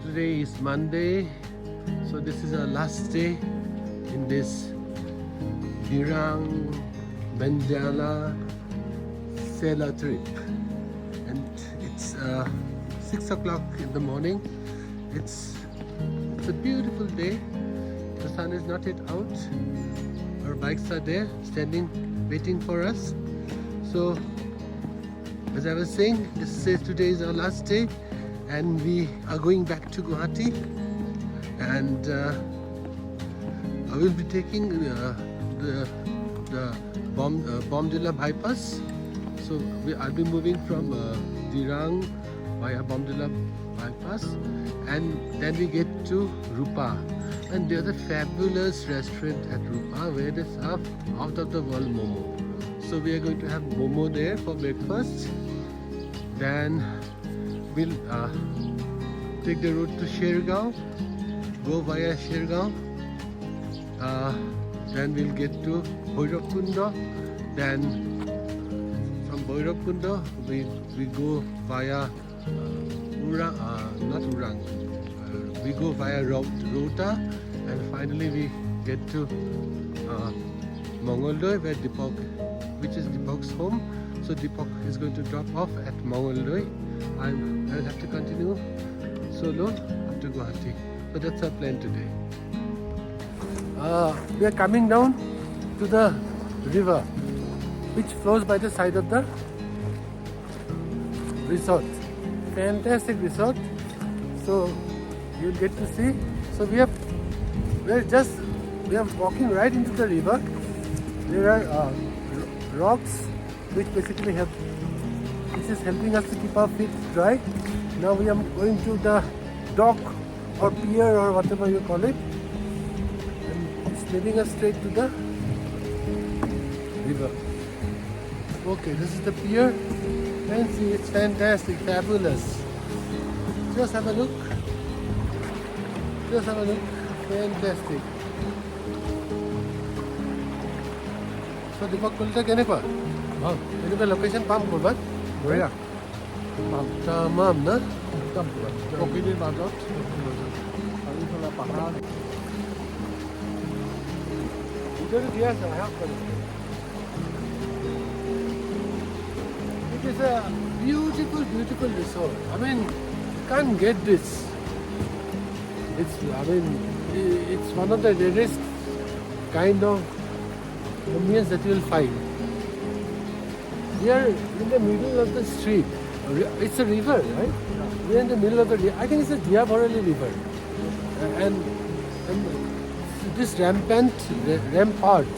today is Monday, so this is our last day in this Dirang Benjala Sela trip, and it's 6 o'clock in the morning. It's a beautiful day. The sun is not yet out. Our bikes are there, standing, waiting for us. So, as I was saying, today is our last day, and we are going back to Guwahati. And I will be taking the Bomdila bypass. So I'll be moving from Dirang via Bomdila bypass, and then we get to Rupa. And there's a fabulous restaurant at Rupa where they serve out of the world momo. So we are going to have momo there for breakfast. Then we'll take the road to Shergaon, go via Shergaon. Then we'll get to Bhairavkunda. Then from Bhairavkunda we go via we go via Rota, and finally we get to Mongoldoy, where which is Deepak's home. So Deepak is going to drop off at Mongoldoy. I'll have to continue solo up to Guwahati. So that's our plan today. We are coming down to the river, which flows by the side of the resort. Fantastic resort. So you'll get to see. So we are walking right into the river. There are rocks which basically this is helping us to keep our feet dry. Now we are going to the dock or pier or whatever you call it, and it's leading us straight to the river. Okay, this is the pier, and see, it's fantastic, fabulous. Just have a look. Fantastic. So Deepak Kulta kenekwa? Eneka location পাম কৰবাত? বঢ়িয়া তামাম না? একদম প্ৰকৃতিৰ মাজত চাৰিওফালে পাহাৰ ভিডিঅ'টো দিয়া আছে, It is a beautiful resort. I mean, you can't get this. It's one of the rarest kind of ambience that you will find. We are in the middle of the street. It's a river, right? We are in the middle of the river. I think it's the Diaborali River. And this rampart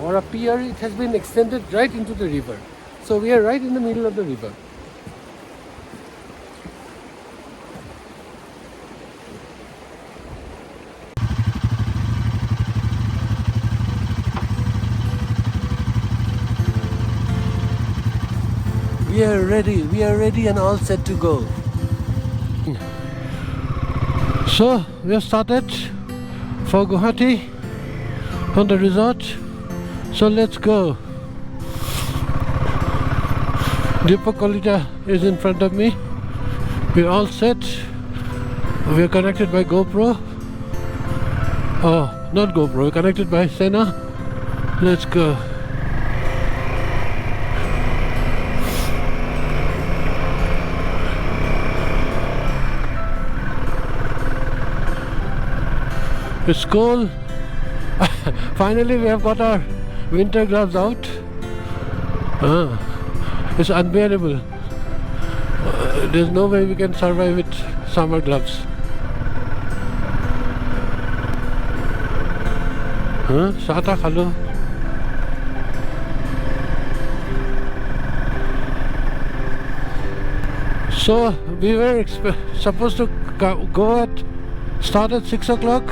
or a pier, it has been extended right into the river. So we are right in the middle of the river. We are ready and all set to go. So we have started for Guwahati from the resort. So let's go. Deepak Kalita is in front of me. We're all set. We are connected by GoPro. Oh, not GoPro, we're connected by Sena. Let's go. It's cold. Finally we have got our winter gloves out. It's unbearable. There's no way we can survive with summer gloves. Sata khalo. So we were supposed to start at 6 o'clock.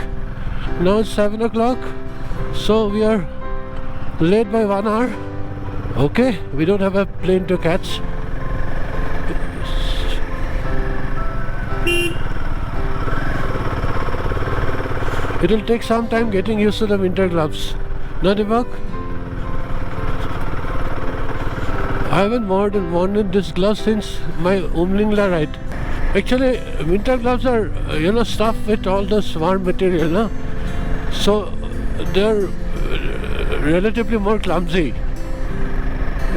Now it's 7 o'clock. So we are late by 1 hour. Okay, we don't have a plane to catch. It will take some time getting used to the winter gloves. No, Deepak? I haven't worn this glove since my Umlingla ride. Actually, winter gloves are stuffed with all the smart material, no? So they're relatively more clumsy.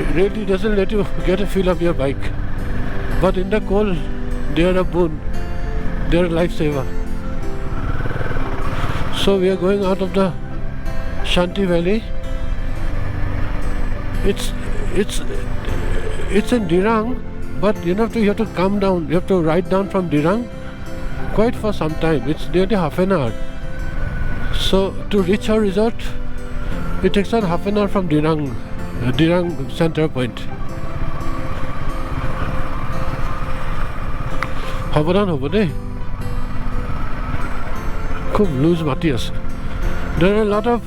It really doesn't let you get a feel of your bike. But in the cold, they're a boon. They're a lifesaver. So we are going out of the Shanti Valley. It's in Dirang, but you have to come down. You have to ride down from Dirang quite for some time. It's nearly half an hour. So to reach our resort, it takes on half an hour from Dirang center point. সাৱধান হ'ব দেই খুব loose মাটি আছে there are a lot of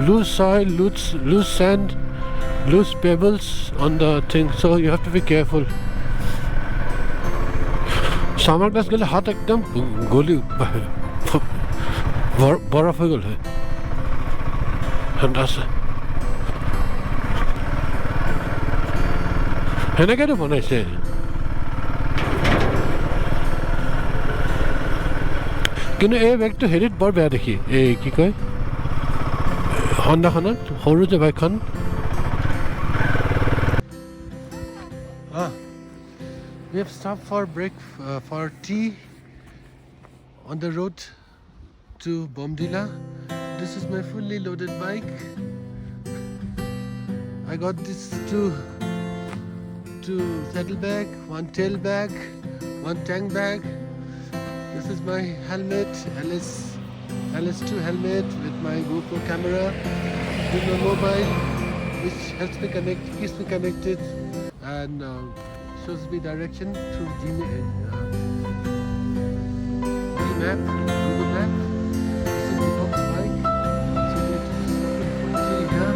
loose soil loose sand loose pebbles on the thing so you have to be careful summer class গ'লে হাত একদম গলি বৰফ হৈ গ'ল হয় ঠাণ্ডা আছে সেনেকৈতো বনাইছে কিন্তু এই বেগটো হেৰিত বৰ বেয়া দেখি এই কি কয় হণ্ডাখনত সৰু যে বাইকখন We have stopped for break for tea on the road to Bomdila. This is my fully loaded bike. I got this two saddle bag, one tail bag, one tank bag. This is my helmet, LS2 helmet with my GoPro camera, with my mobile, which keeps me connected, and shows me direction through Gmap, Google Map. This is the box bike. So we have to see here.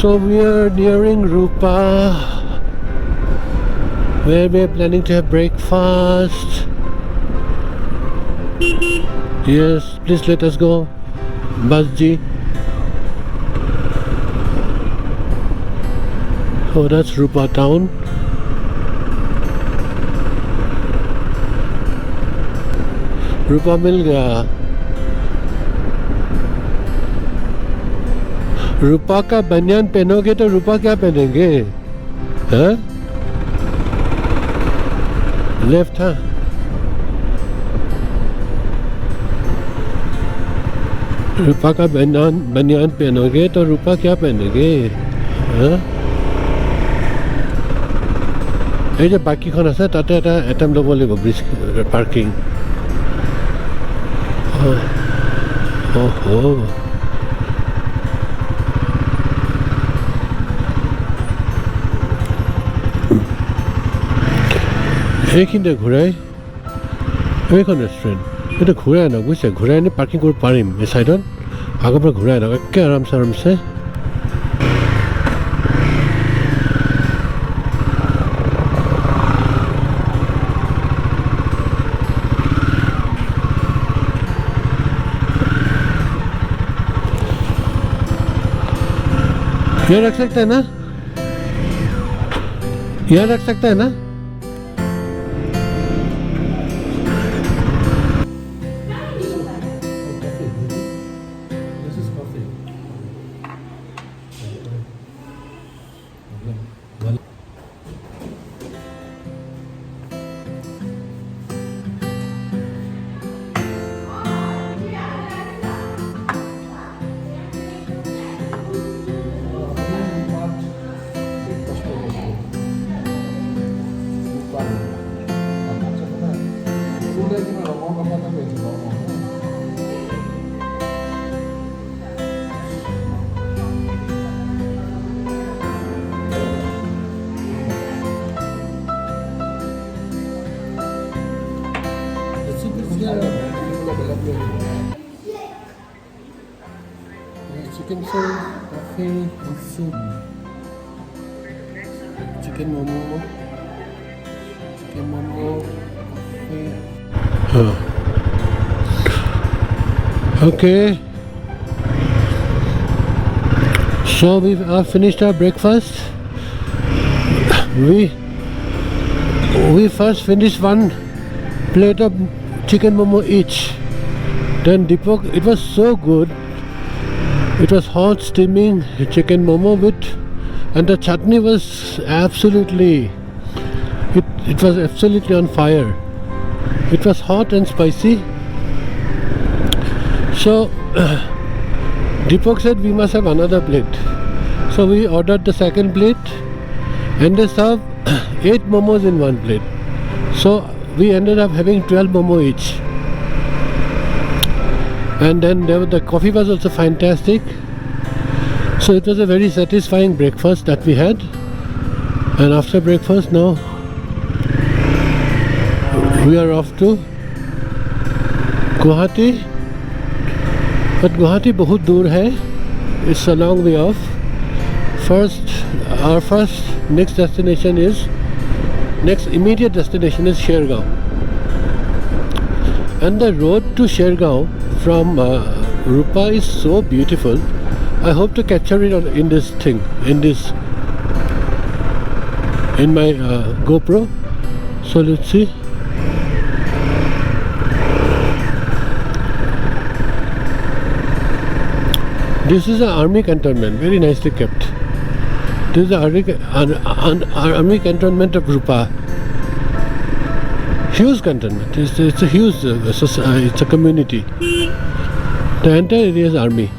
So we are nearing Rupa, where we are planning to have breakfast. Yes, please let us go, Basji. Oh, that's Rupa town. Rupa mil gaya. रूपा का बनियान पहनोगे तो रूपा क्या पहनेंगे हाँ left हाँ रूपा का बनियान पहनोगे तो रूपा क्या पहनेंगे हाँ এই যে বাকীখন আছে তাতে এটা এটেম্প ল'ব লাগিব ব্ৰিজ পাৰ্কিং এইখিনিতে ঘূৰাই এইখন ৰেষ্টুৰেণ্ট এইটো ঘূৰাই আনক বুজিছে ঘূৰাই আনি পাৰ্কিং কৰিব পাৰিম এই ছাইডত আগৰ পৰা ঘূৰাই আনক একে আৰামছে यहाँ रख सकते हैं ना यहाँ रख सकते हैं ना chicken soup, coffee, and soup. Chicken momo. Chicken momo, coffee. Okay. So we have finished our breakfast. We first finished one plate of chicken momo each. Then Deepak, it was so good. It was hot steaming chicken momo with, and the chutney was absolutely, it was absolutely on fire. It was hot and spicy. So Deepak said we must have another plate. So we ordered the second plate, and they served 8 momos in one plate. So we ended up having 12 momo each. And then the coffee was also fantastic. So it was a very satisfying breakfast that we had. And after breakfast now we are off to Guwahati. But Guwahati बहुत दूर है. It's a long way off. Our first next immediate destination is Shergaon. And the road to Shergaon from Rupa is so beautiful. I hope to capture it in my GoPro. So let's see. This is an army cantonment, very nicely kept. This is an army cantonment of Rupa. Huge cantonment. It's a huge. It's a community. The entire area is army.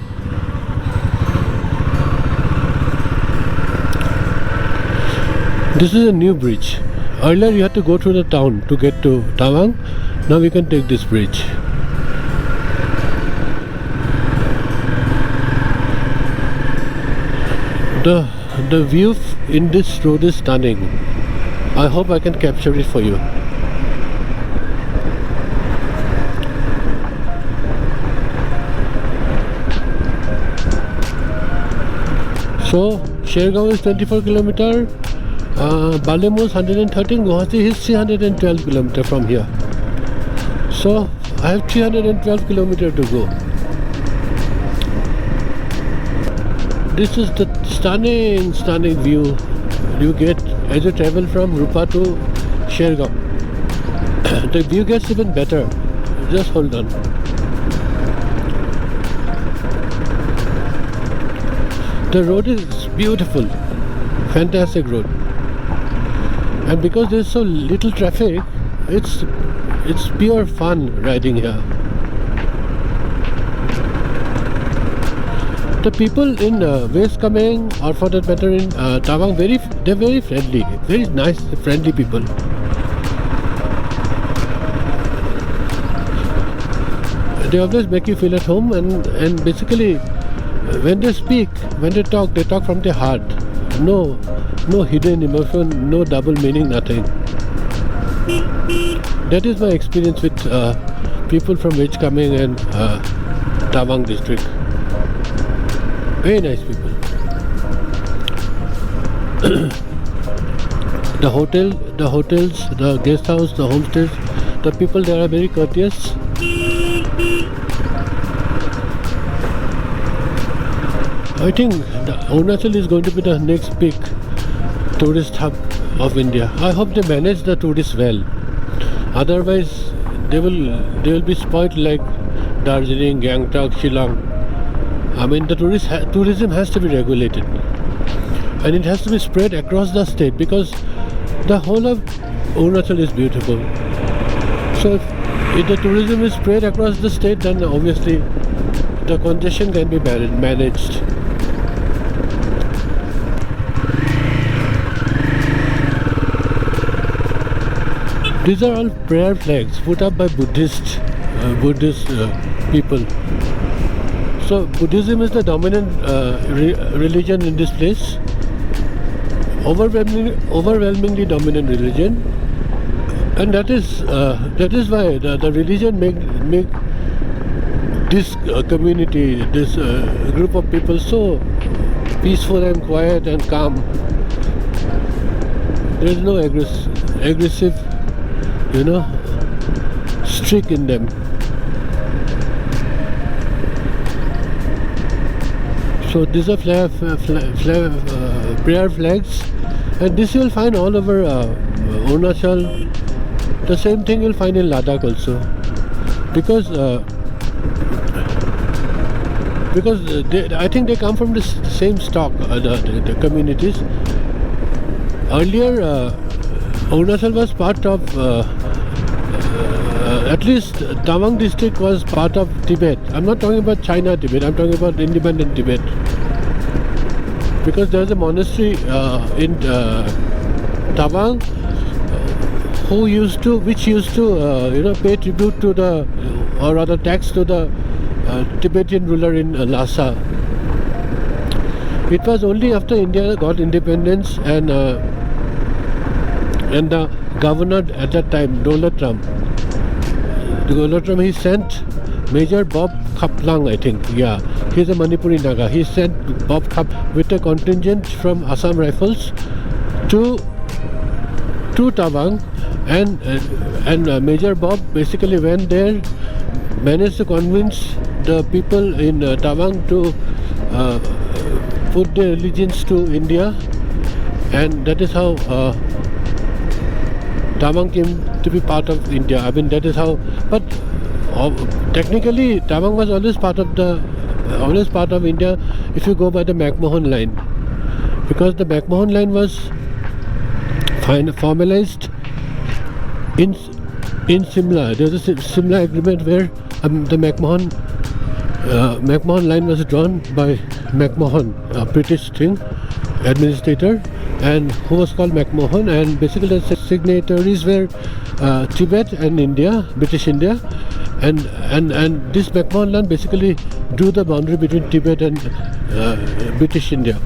This is a new bridge. Earlier you had to go through the town to get to Tawang. Now we can take this bridge. The view in this road is stunning. I hope I can capture it for you. So Shergaon is 24 km, Balemo is 113, Guwahati is 312 km from here. So I have 312 km to go. This is the stunning view you get as you travel from Rupa to Shergaon. The view gets even better. Just hold on. The road is beautiful, fantastic road, and because there's so little traffic, it's pure fun riding here. The people in West Kameng, or for that matter in Tawang, they're very friendly, very nice, friendly people. They always make you feel at home, and basically when they speak, when they talk from their heart. No hidden emotion, no double meaning, nothing. That is my experience with people from West Kameng and Tawang district. Very nice people. The hotels, the guest house, the homestays, the people there are very courteous. I think Arunachal is going to be the next big tourist hub of India. I hope they manage the tourists well. Otherwise, they will be spoiled like Darjeeling, Gangtok, Shillong. I mean, the tourism has to be regulated, and it has to be spread across the state, because the whole of Arunachal is beautiful. So if the tourism is spread across the state, then obviously the congestion can be managed. These are all prayer flags put up by Buddhist people. So Buddhism is the dominant religion in this place, overwhelmingly dominant religion, and that is why the religion this community, this group of people so peaceful and quiet and calm. There is no aggressive, streak in them. So these are prayer flags, and this you will find all over Arunachal. The same thing you'll find in Ladakh also, because I think they come from the same stock, the communities. Earlier, Arunachal was part of, at least Tawang district was part of Tibet. I'm not talking about China Tibet, I'm talking about independent Tibet. Because there's a monastery in Tawang which used to pay tribute to the, or rather tax to the Tibetan ruler in Lhasa. It was only after India got independence and the governor at that time, Dolat Ram, he sent Major Bob Khaplang, I think, yeah, he's a Manipuri Naga. He sent Bob Khap with a contingent from Assam Rifles to Tawang, and Major Bob basically went there, managed to convince the people in Tawang to put their allegiance to India, and that is how Tawang came to be part of India. I mean, that is how. But technically, Tawang was always part of India if you go by the McMahon line, because the McMahon line was formalized in Simla. There was a Simla agreement where the McMahon line was drawn by McMahon, a British administrator, and who was called McMahon, and basically the signatories were Tibet and India, British India, and this McMahon line basically drew the boundary between Tibet and British India.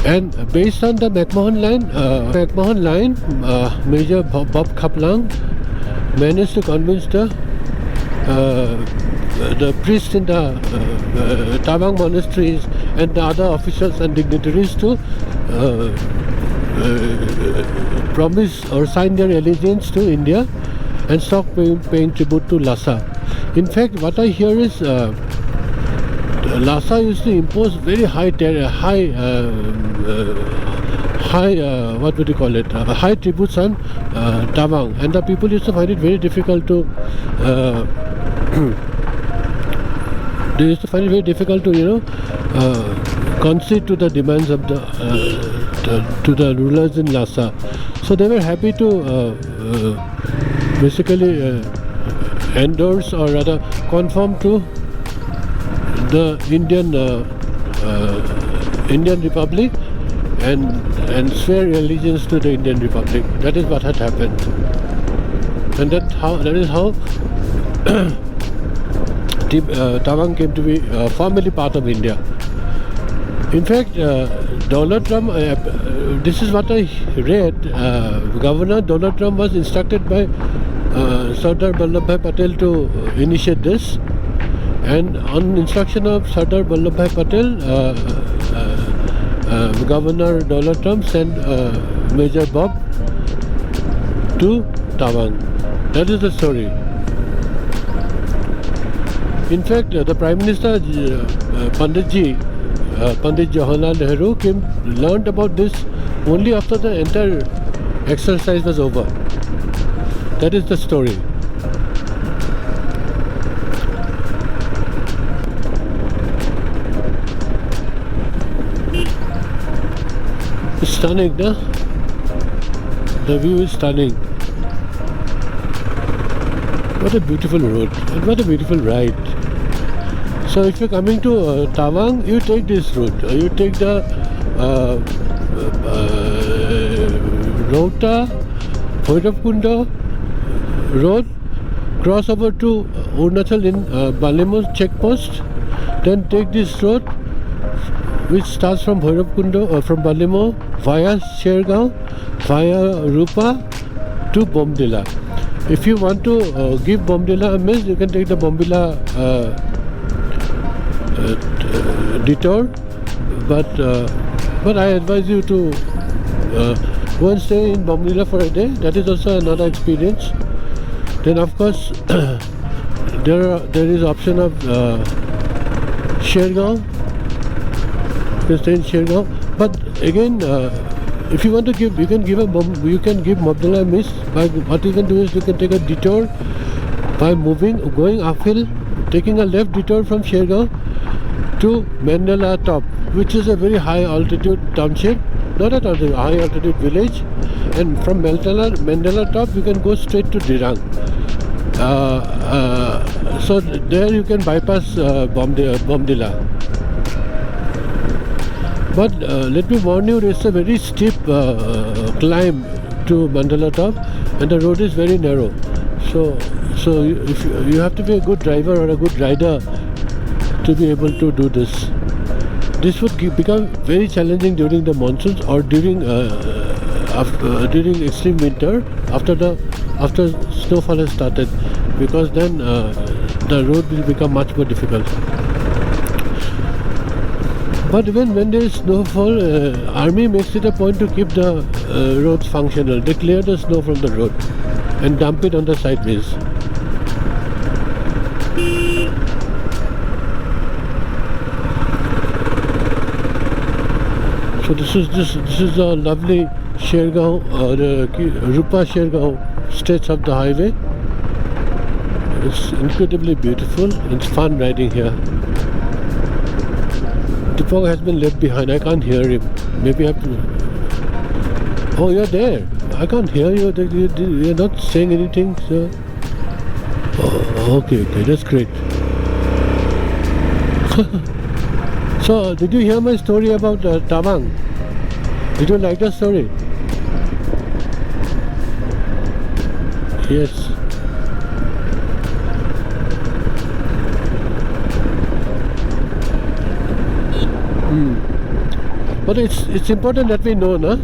And based on the McMahon line, Major Bob Khaplang managed to convince the priests in the Tawang monasteries and the other officials and dignitaries to promise or sign their allegiance to India and stop paying tribute to Lhasa. In fact, what I hear is Lhasa used to impose very high tributes on Tawang, and the people used to find it very difficult to concede to the demands of the rulers in Lhasa. So they were happy to basically endorse, or rather conform to the Indian Republic and swear allegiance to the Indian Republic. That is what had happened, and that is how Tawang came to be formally part of India. In fact, Dolat Ram, this is what I read, Governor Dolat Ram was instructed by Sardar Vallabhbhai Patel to initiate this, and on instruction of Sardar Vallabhbhai Patel, Governor Dolat Ram sent Major Bob to Tawang. That is the story. In fact, the Prime Minister Pandit Jawaharlal Nehru learned about this only after the entire exercise was over. That is the story. It's stunning, no? The view is stunning. What a beautiful road, and what a beautiful ride. So if you're coming to Tawang, you take this route. You take the Rota Bhairavkunda road, cross over to Arunachal in Balimo checkpost, then take this road which starts from Bhairavkunda or from Balimo via Shergaon, via Rupa to Bomdila. If you want to give Bomdila a miss, you can take the Bomdila detour, but I advise you to go and stay in Bomdila for a day. That is also another experience. Then of course there is option of Shergaon. You can stay in Shergaon, but again, if you want to give, you can give Bomdila a miss. By what you can do is you can take a detour by going uphill, taking a left detour from Shergaon to Mandela Top, which is a very high altitude township, not at all, a high altitude village, and from Mandela Top you can go straight to Dirang. So there you can bypass Bomdila. But let me warn you, it's a very steep climb to Mandela Top, and the road is very narrow. So if you have to be a good driver or a good rider to be able to do this. This would become very challenging during the monsoons or during extreme winter after snowfall has started, because then the road will become much more difficult. But even when there is snowfall, army makes it a point to keep the roads functional. They clear the snow from the road and dump it on the sideways. So this is a lovely Shergaon, Rupa Shergaon stretch of the highway. It's incredibly beautiful. It's fun riding here. Dipong has been left behind. I can't hear him. Maybe I have to. Oh, you're there. I can't hear you. You're not saying anything, sir. Oh, okay, that's great. So, did you hear my story about Tawang? Did you like the story? Yes. But it's important that we know, no?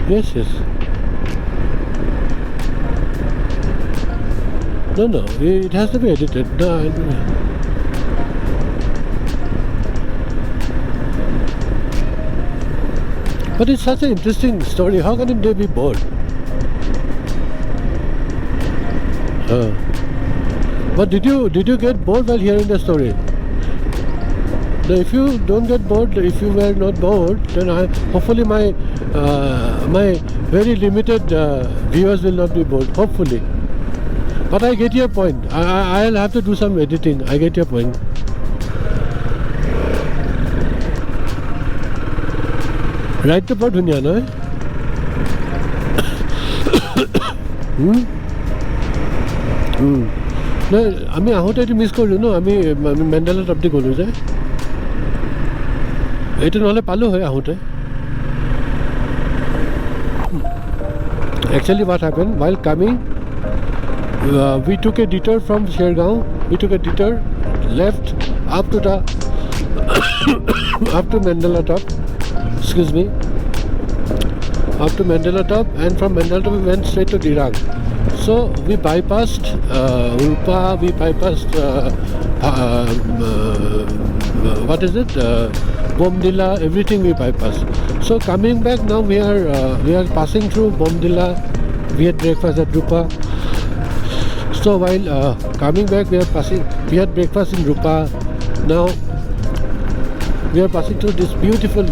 Yes. No, it has to be edited. No, but it's such an interesting story. How can they be bored? But did you get bored while hearing the story? Now, if you don't get bored, if you were not bored, then hopefully my very limited viewers will not be bored. Hopefully. But I get your point. I'll have to do some editing. I get your point. Right to part dunya, no? No, আমি আহোঁতে এইটো মিছ কৰিলোঁ ন, আমি Mandela top দি গ'লোঁ যে, এইটো নহ'লে পালোঁ হয় আহোঁতে. Actually what happened, while coming, we took a detour from Shergaon. We took a detour left up to Mandela Top. Excuse me. Up to Mandela Top, and from Mandela Top we went straight to Dirang. So we bypassed Rupa, we bypassed what is it? Bomdila, everything we bypassed. So coming back now, we are passing through Bomdila. We had breakfast at Rupa. So while coming back, we had breakfast in Rupa. Now we are passing through this beautiful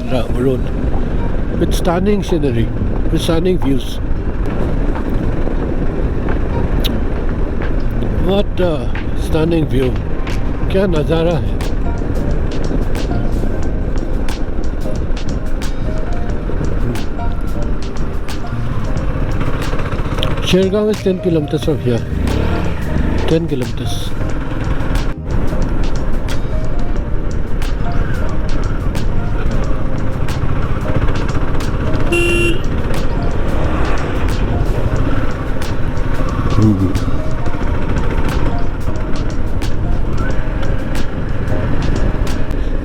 road with stunning scenery, with stunning views. What a stunning view! क्या नज़ारा है! Shergaon is 10 kilometers from here. 10 kilometers.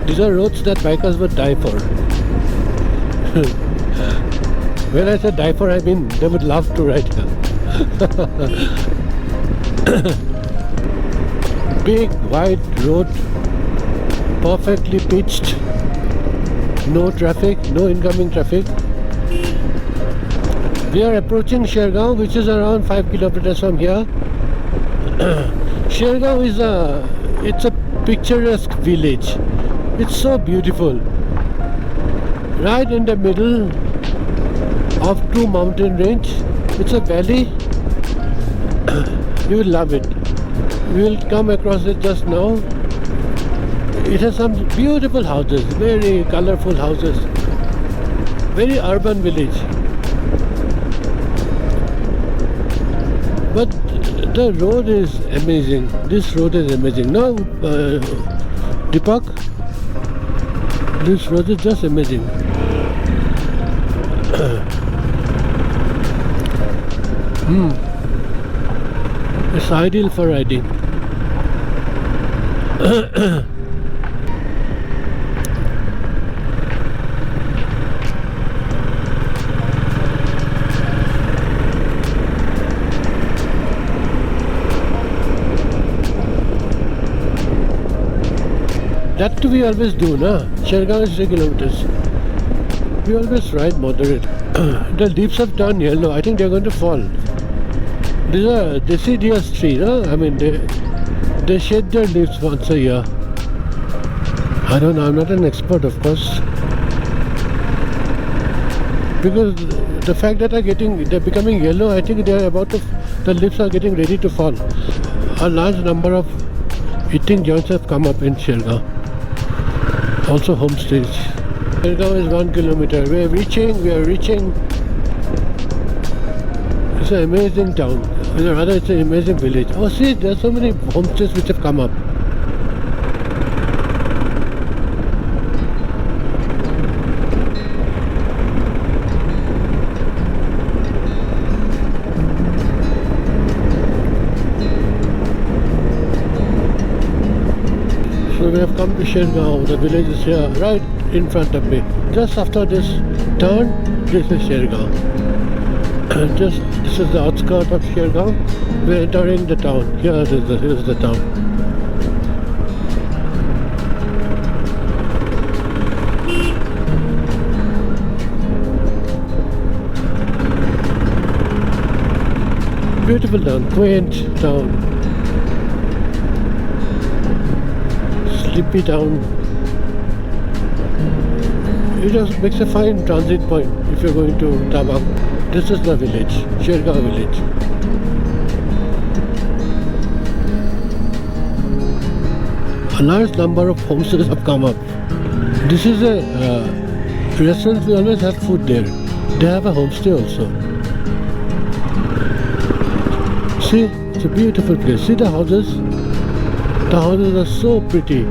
These are roads that bikers would die for. When I say die for, I mean they would love to ride here. big wide road, perfectly pitched, no traffic, no incoming traffic. We are approaching Shergaon, which is around 5 kilometers from here. Shergaon is it's a picturesque village. It's so beautiful. Right in the middle of two mountain range. It's a valley. You will love it. We will come across it just now. It has some beautiful houses, very colorful houses. Very urban village. But the road is amazing. This road is amazing. Now, Deepak, this road is just amazing. It's ideal for riding. That too we always do, na? Shergaon is 3 kilometers. We always ride moderate. The leaves have turned yellow. I think they're going to fall. These are deciduous trees, no? I mean, they shed their leaves once a year. I don't know. I'm not an expert, of course. Because the fact that they're becoming yellow, I think the leaves are getting ready to fall. A large number of eating joints have come up in Shergaon. Also homestays. Shergaon is 1 kilometer. We are reaching. It's an amazing town. Rather, it's an amazing village. Oh, see, there are so many homestays which have come up. So we have come to Shergaon. The village is here, right in front of me. Just after this turn, this is Shergaon. This is the outskirts of Shergaon. We're entering the town. Here is the town. Beautiful town, quaint town. Sleepy town. It just makes a fine transit point if you're going to Tabang. This is the village, Shergaon village. A large number of homestays have come up. This is a restaurant. We always have food there. They have a homestay also. See, it's a beautiful place. See the houses? The houses are so pretty,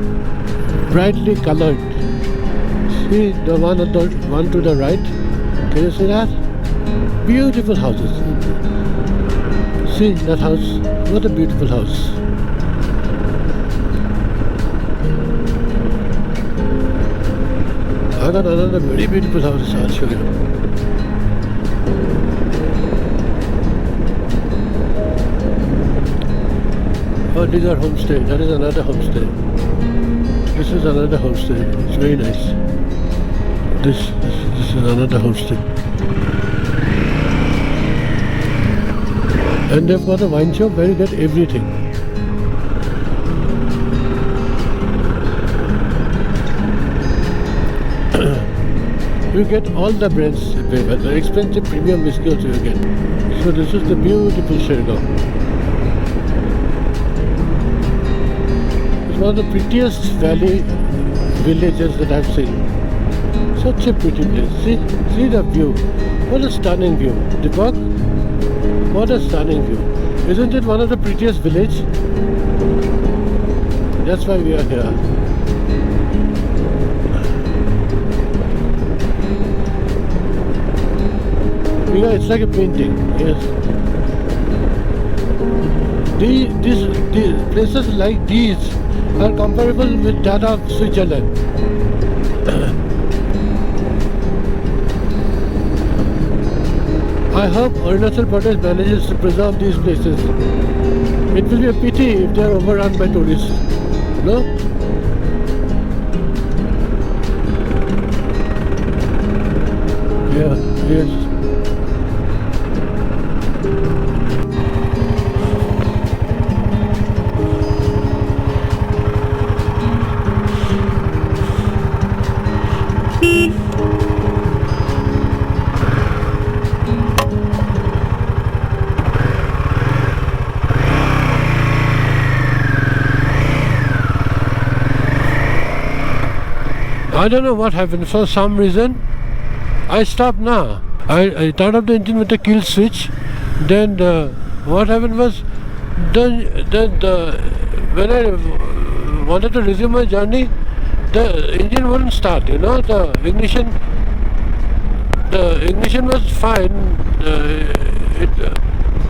brightly colored. See the one to the right? Can you see that? Beautiful houses. See that house? What a beautiful house. I got another very beautiful house. I'll show you. Oh, these are homestay. That is another homestay. This is another homestay. It's very nice. This is another homestay. And they've got a wine shop where you get everything. You get all the brands available. The expensive premium whiskey also you get. So this is the beautiful Shergaon. It's one of the prettiest villages that I've seen. Such a pretty place. See the view. What a stunning view. Deepak, what a stunning view. Isn't it one of the prettiest village? That's why we are here. Yeah, it's like a painting. Yes. These places like these are comparable with that of Switzerland. I hope Arunachal Pradesh manages to preserve these places. It will be a pity if they are overrun by tourists. No? Yeah, yes. I don't know what happened. For some reason, I stopped now. I turned off the engine with the kill switch. Then what happened was, when I wanted to resume my journey, the engine wouldn't start. You know, the ignition was fine,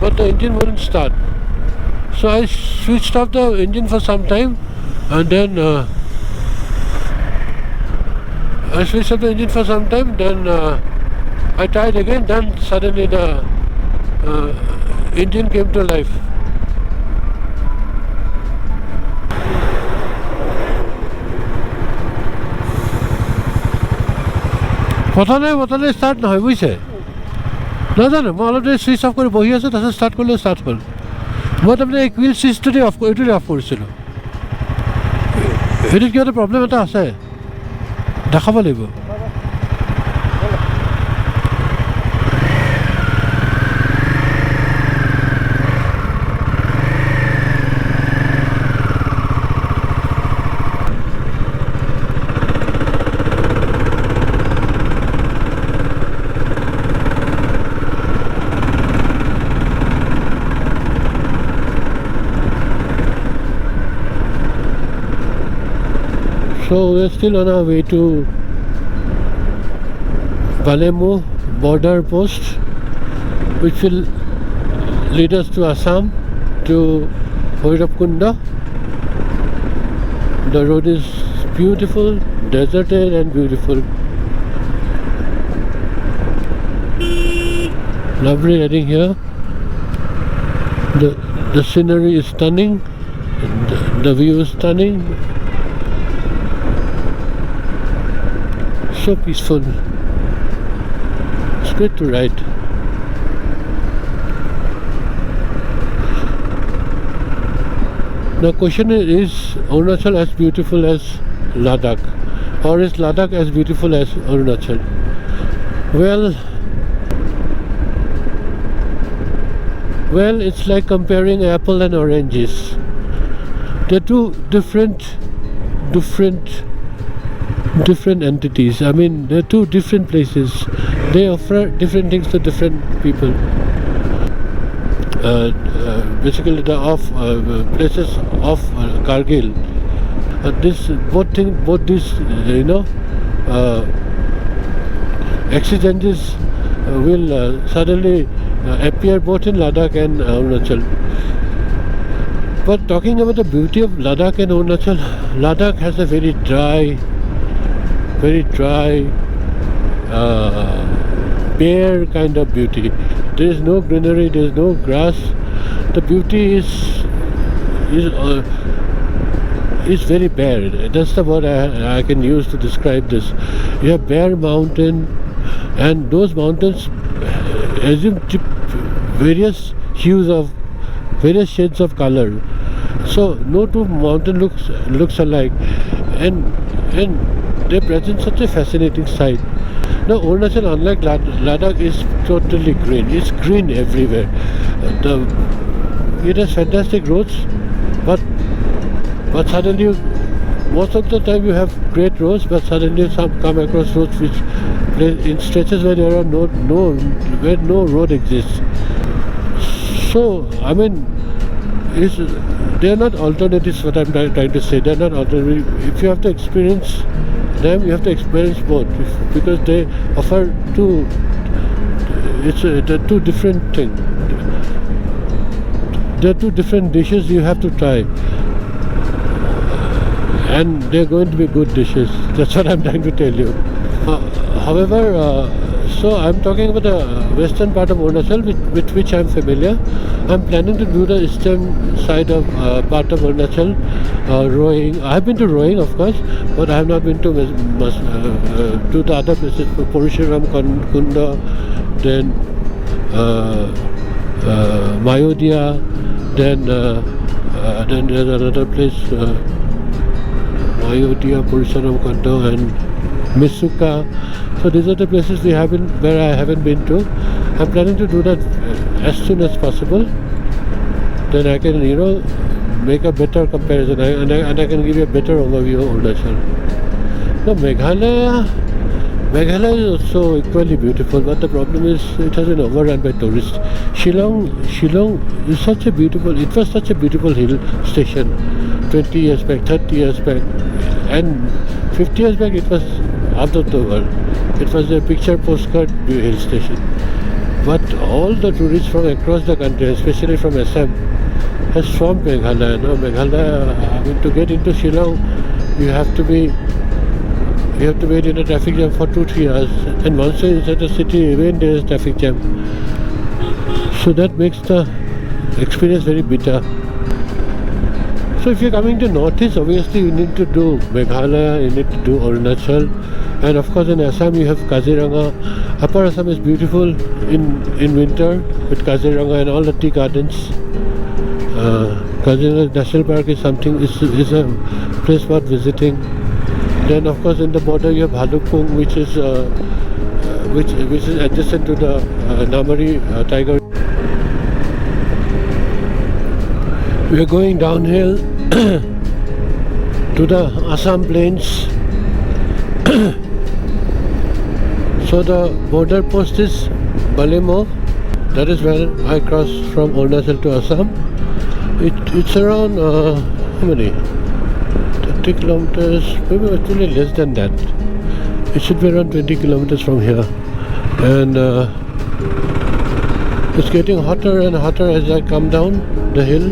but the engine wouldn't start. So I switched off the engine for some time, and then I switched off the engine for some time, then I tried again, then suddenly the engine came to life. কথা নাই start নহয় বুজিছে নাজানো মই অলপ দেৰি switch off কৰি বহি আছোঁ তাৰপিছত ষ্টাৰ্ট কৰিলে ষ্টাৰ্ট হ'ল মই তাৰমানে এই কুইল ছুইচটোতে এইটোতে অফ কৰিছিলোঁ এইটোত কিবা এটা প্ৰব্লেম এটা আছে দেখাব লাগিব So we're still on our way to Balemu border post, which will lead us to Assam, to Bhairabkunda. The road is beautiful, deserted and beautiful. Lovely heading here. The scenery is stunning, the view is stunning. So peaceful. It's great to ride. The question is Arunachal as beautiful as Ladakh, or is Ladakh as beautiful as Arunachal? Well, it's like comparing apple and oranges. They're two different entities. I mean, they're two different places. They offer different things to different people. Basically, the places of Kargil. Both these, exchanges will suddenly appear both in Ladakh and Arunachal. But talking about the beauty of Ladakh and Arunachal, Ladakh has a very dry, bare kind of beauty. There is no greenery, there is no grass. The beauty is very bare. That's the word I can use to describe this. You have bare mountain, and those mountains assume various shades of color. So no two mountain looks alike, and they present such a fascinating sight. Now Arunachal, unlike Ladakh, is totally green. It's green everywhere. It has fantastic roads, but suddenly, most of the time you have great roads, but suddenly some come across roads which in stretches where there are where no road exists. So I mean, they are not alternatives. What I'm trying to say, they are not alternatives. If you have to experience them, you have to experience both, because they offer they're two different things. They're two different dishes you have to try, and they're going to be good dishes. That's what I'm trying to tell you. However, So I'm talking about the western part of Arunachal, with which I'm familiar. I'm planning to do the eastern side of part of Arunachal, rowing. I've been to rowing, of course, but I have not been to the other places, Parashuram Kunda, then Mayodhya, then there's another place, Mayodhya, Parashuram Kunda, and Misuka. So these are the places where I haven't been to. I'm planning to do that as soon as possible. Then I can, make a better comparison, and I can give you a better overview of Arunachal. No, Meghalaya is also equally beautiful, but the problem is it has been overrun by tourists. Shillong is such a beautiful, it was such a beautiful hill station 20 years back, 30 years back, and 50 years back it was out of the world. It was a picture postcard hill station. But all the tourists from across the country, especially from Assam, has formed Meghalaya. Now Meghalaya, to get into Shillong, you have to wait in a traffic jam for 2-3 hours, and once you're inside the city, even there is traffic jam. So that makes the experience very bitter. So if you're coming to Northeast, obviously you need to do Meghalaya, you need to do Arunachal, and of course in Assam you have Kaziranga. Upper Assam is beautiful in winter with Kaziranga and all the tea gardens. Kaziranga National Park is a place worth visiting. Then of course in the border you have Bhalukpung, which is adjacent to the Namari tiger. We are going downhill to the Assam plains. So the border post is Balemo. That is where I cross from Arunachal to Assam. It's around how many? 30 kilometers, maybe actually less than that. It should be around 20 kilometers from here. And it's getting hotter and hotter as I come down the hill.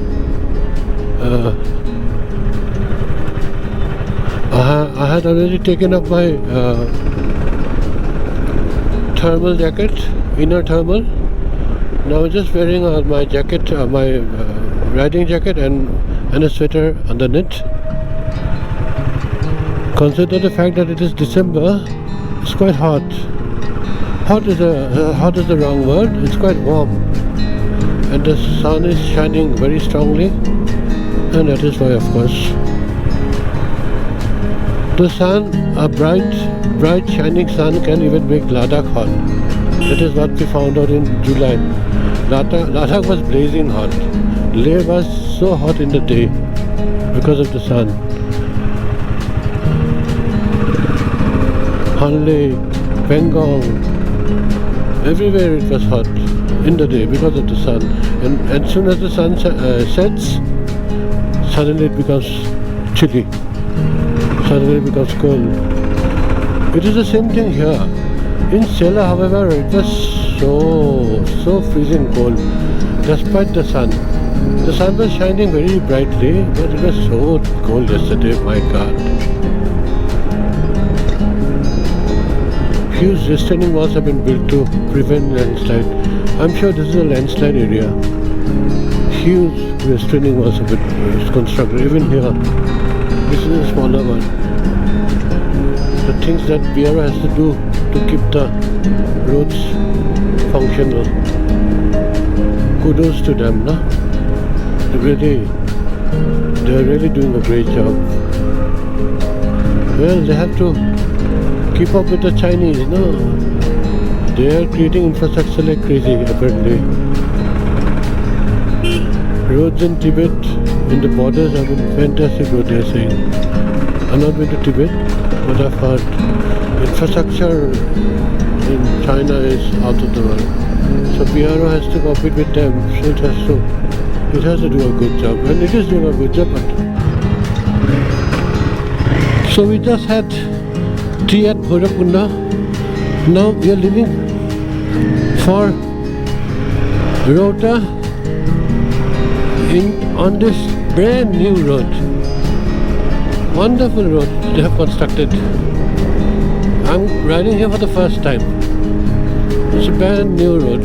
I had already taken up my thermal jacket, inner thermal. Now I'm just wearing my jacket, my riding jacket and a sweater underneath. Consider the fact that it is December. It's quite hot. Hot is the wrong word. It's quite warm, and the sun is shining very strongly, and that is why, of course, the sun, a bright shining sun, can even make Ladakh hot. That is what we found out in July. Ladakh was blazing hot. Leh was so hot in the day because of the sun. Hanle, Pangong, everywhere it was hot in the day because of the sun. And as soon as the sun sets, suddenly it becomes chilly. Suddenly it becomes cold. It is the same thing here. In Sela, however, it was so freezing cold, despite the sun. The sun was shining very brightly, but it was so cold yesterday, my God. Huge restraining walls have been built to prevent landslide. I'm sure this is a landslide area. Huge restraining walls have been constructed, even here. This is a smaller one. The things that BRO has to do to keep the roads functional. Kudos to them, no? They're really doing a great job. Well, they have to keep up with the Chinese, no? They are creating infrastructure like crazy, apparently. Roads in Tibet, in the borders, have been fantastic, what they are saying. I'm not been to Tibet, but I've heard infrastructure in China is out of the world. So BRO has to compete with them, so it has to do a good job, and it is doing a good job. So we just had tea at Bhairavkunda. Now we are leaving for Rota on this brand new road. Wonderful road they have constructed. I'm riding here for the first time. It's a brand new road.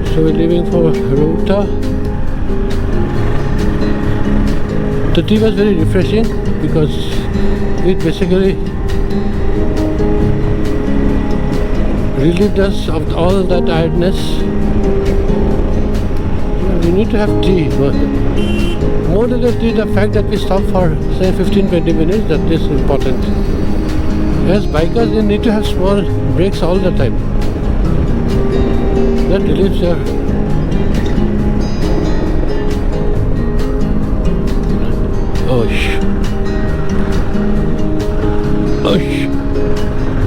So we're leaving for Rota. The tea was very refreshing because it basically relieved us of all that tiredness. We need to have tea, but more than the tea, the fact that we stop for say 15-20 minutes, that is important. As bikers, you need to have small breaks all the time. That relieves your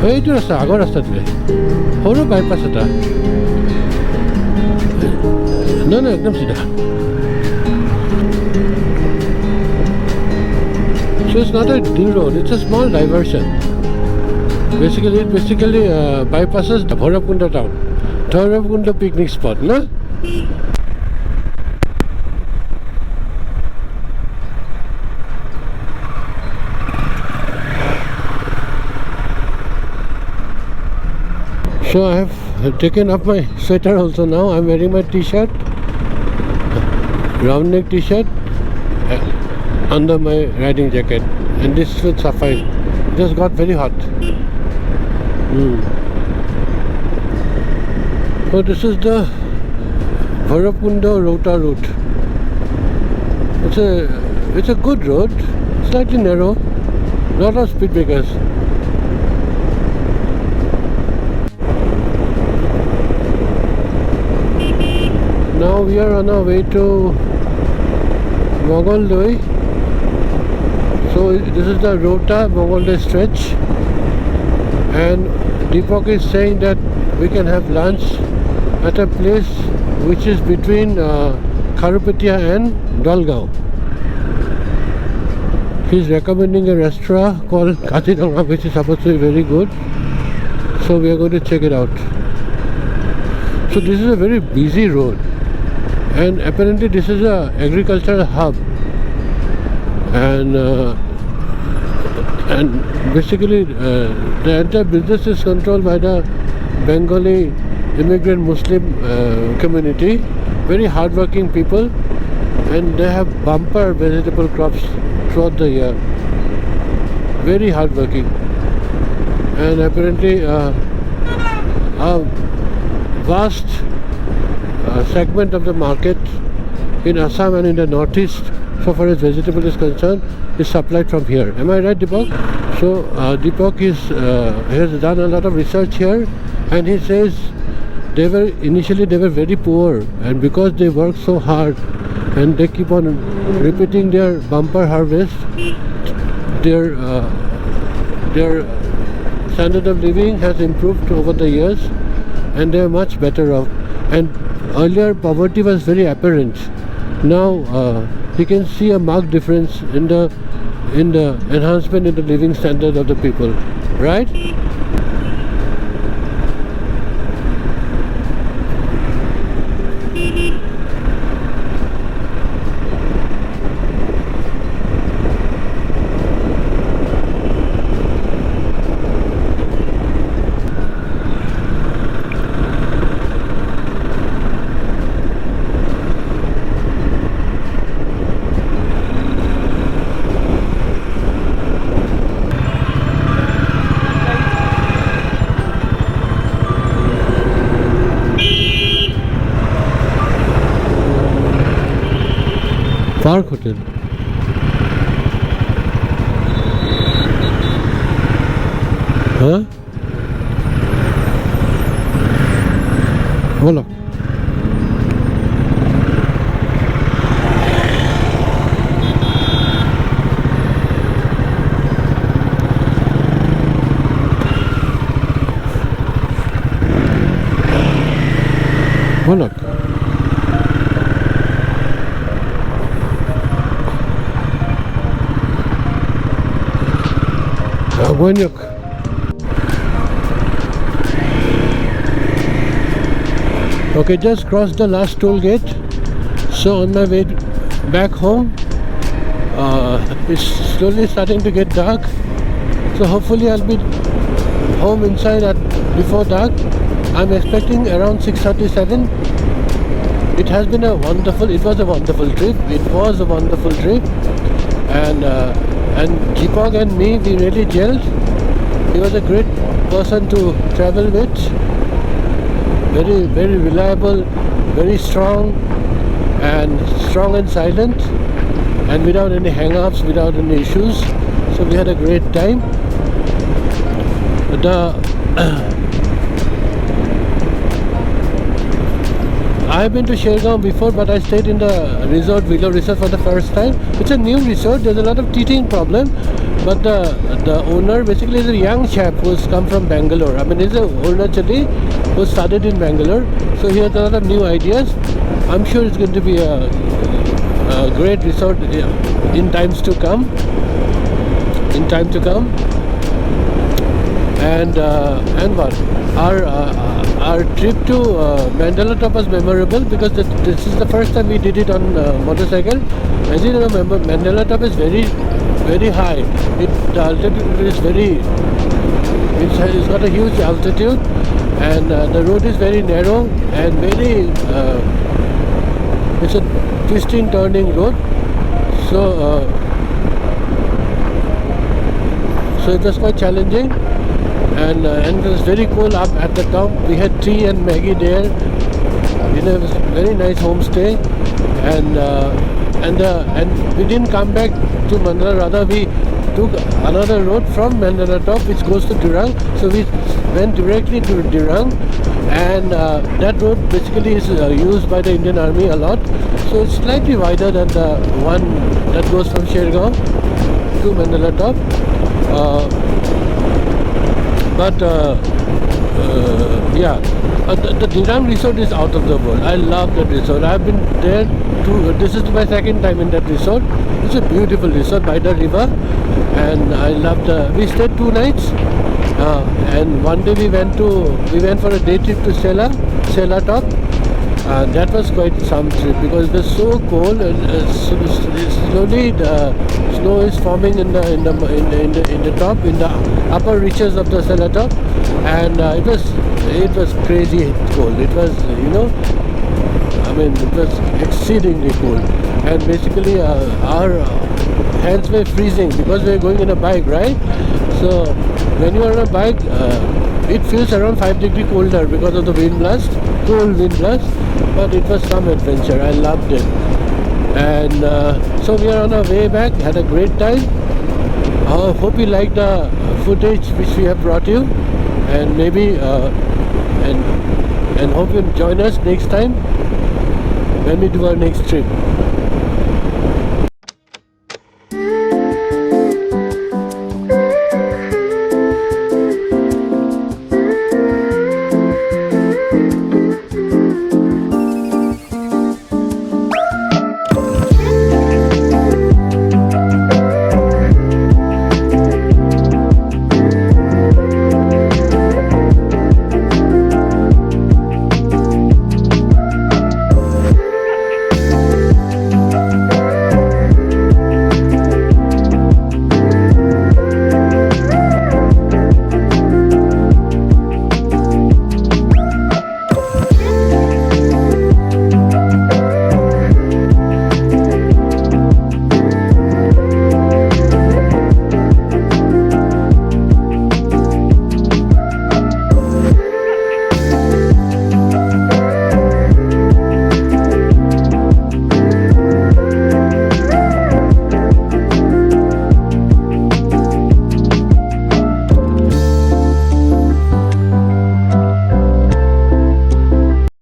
এইটো ৰাস্তা আগৰ ৰাস্তাটোৱে সৰু bypass এটা নাই নাই একদম চিধা So it's not a D road, it's a small diversion. Basically bypasses the Bhairabkunda town. Bhairabkunda picnic spot, no? So I have taken up my sweater also now. I'm wearing my t-shirt, round neck t-shirt under my riding jacket, and this should suffice. It just got very hot. So this is the Bhairabkunda Rota route. It's a good road, slightly narrow, lot of speed breakers. Now we are on our way to Mogoldoy. So this is the Rota Mogoldoy stretch, and Deepak is saying that we can have lunch at a place which is between Kharupetia and Dolgaon. He's recommending a restaurant called Kaziranga, which is supposed to be very good. So we are going to check it out. So this is a very busy road, and apparently this is a agricultural hub, and basically the entire business is controlled by the Bengali immigrant Muslim community, very hardworking people, and they have bumper vegetable crops throughout the year, very hardworking, and apparently a vast segment of the market in Assam and in the northeast, so far as vegetable is concerned, is supplied from here. Am I right, Deepak? So Deepak has done a lot of research here, and he says initially they were very poor, and because they work so hard and they keep on repeating their bumper harvest, their standard of living has improved over the years, and they are much better off. And earlier poverty was very apparent. Now you can see a marked difference in the enhancement in the living standard of the people, right? Park Hotel. Huh? Hola. Hola. Огонек. Okay, just crossed the last toll gate. So on my way back home, it's slowly starting to get dark. So hopefully I'll be home inside at before dark. I'm expecting around 6:37. It has been a wonderful. It was a wonderful trip. And Jipong and me, we really gelled. He was a great person to travel with. Very, very reliable, very strong and silent, and without any hang-ups, without any issues. So we had a great time. I have been to Shergaon before, but I stayed in the resort, Willow Resort, for the first time. It's a new resort. There's a lot of teething problem, but the owner basically is a young chap who's come from Bangalore. I mean, he's a Arunachali who studied in Bangalore, so he has a lot of new ideas. I'm sure it's going to be a great resort in times to come. And what? Our trip to Mandala Top was memorable because this is the first time we did it on motorcycle. As you remember, Mandala Top is very, very high. The altitude is it's got a huge altitude, and the road is very narrow and very. It's a twisting, turning road. So it was quite challenging. And it was very cool up at the top. We had tea and Maggie there. It was a very nice homestay, and we didn't come back to Mandala. Rather, we took another road from Mandala Top, which goes to Dirang. So we went directly to Dirang, and that road basically is used by the Indian Army a lot. So it's slightly wider than the one that goes from Shergaon to Mandala Top. The Dirang resort is out of the world. I love that resort. I've been there this is my second time in that resort. It's a beautiful resort by the river, and I loved. We stayed 2 nights, and one day we went for a day trip to Sela Top. That was quite some trip because it was so cold, and slowly the snow is forming in the top, in the upper reaches of the Sela Top, and it was crazy cold. It was, it was exceedingly cold, and basically our hands were freezing because we were going in a bike, right? So when you are on a bike, it feels around 5 degrees colder because of the cold wind blast, but it was some adventure. I loved it. And so we are on our way back, had a great time. I hope you like the footage which we have brought you, and maybe and hope you join us next time when we do our next trip.